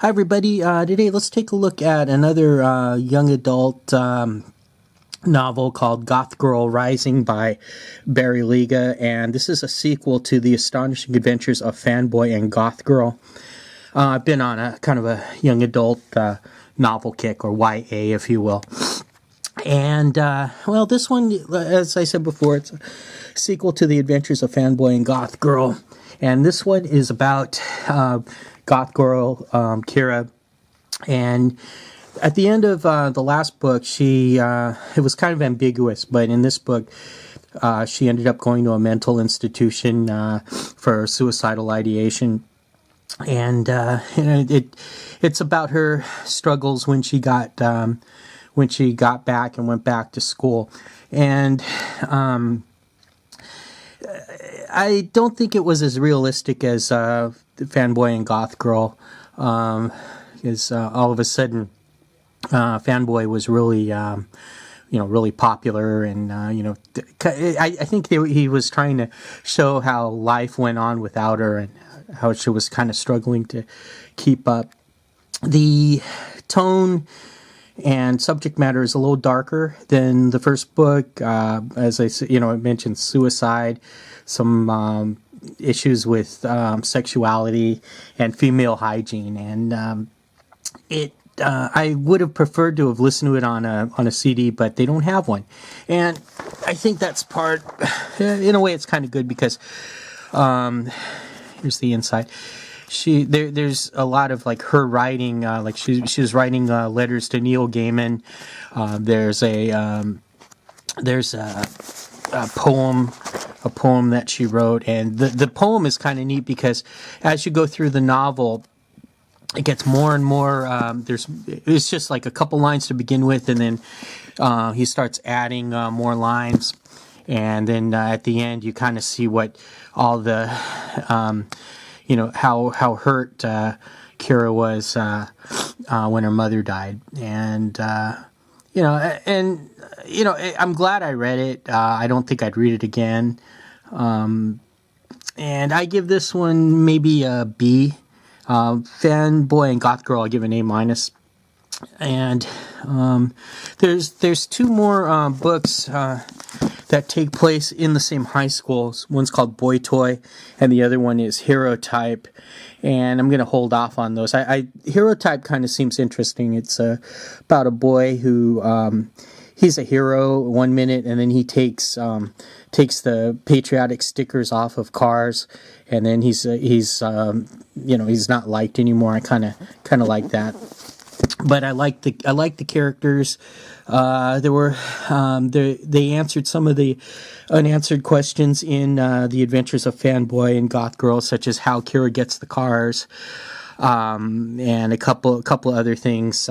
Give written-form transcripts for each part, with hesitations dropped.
Hi, everybody. Today, let's take a look at another young adult novel called Goth Girl Rising by Barry Lyga, and this is a sequel to The Astonishing Adventures of Fanboy and Goth Girl. I've been on a kind of a young adult novel kick, or YA, if you will. And, well, this one, as I said before, it's a sequel to The Adventures of Fanboy and Goth Girl. And this one is about Goth Girl, Kira. And at the end of the last book, it was kind of ambiguous, but in this book, she ended up going to a mental institution for suicidal ideation. And it's about her struggles when she got back and went back to school. And I don't think it was as realistic as Fanboy and Goth Girl, because all of a sudden Fanboy was really really popular, and I think he was trying to show how life went on without her and how she was kind of struggling to keep up. The tone and subject matter is a little darker than the first book. As I said, it mentions suicide, some issues with sexuality and female hygiene, and I would have preferred to have listened to it on a CD, but they don't have one, and I think that's part. In a way, it's kind of good because here's the inside. There's a lot of like her writing, like she was writing letters to Neil Gaiman. There's a poem that she wrote, and the poem is kind of neat because as you go through the novel, it gets more and more. It's just like a couple lines to begin with, and then he starts adding more lines, and then at the end you kind of see what all the how hurt Kira was when her mother died, and I'm glad I read it. I don't think I'd read it again, and I give this one maybe a B. Fanboy and Goth Girl, I give an A minus. And there's two more books that take place in the same high school. One's called Boy Toy, and the other one is Hero Type. And I'm going to hold off on those. Hero Type kind of seems interesting. It's about a boy who he's a hero one minute, and then he takes the patriotic stickers off of cars, and then he's not liked anymore. I kind of like that. But I like the characters. They answered some of the unanswered questions in The Adventures of Fanboy and Goth Girl, such as how Kira gets the cars, and a couple other things.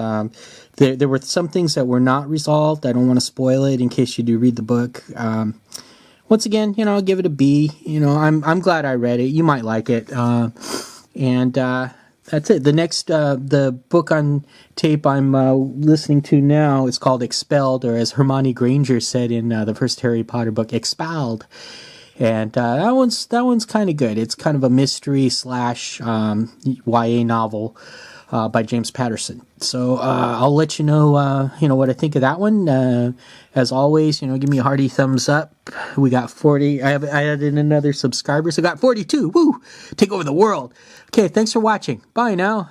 There were some things that were not resolved. I don't want to spoil it in case you do read the book. Once again, I'll give it a B. I'm glad I read it. You might like it, and that's it. The next, the book on tape I'm listening to now is called Expelled, or as Hermione Granger said in the first Harry Potter book, Expelled. And that one's kind of good. It's kind of a mystery / YA novel by James Patterson. So I'll let you know what I think of that one. As always, give me a hearty thumbs up. We got 40. I added another subscriber, so got 42. Woo! Take over the world. Okay, thanks for watching. Bye now.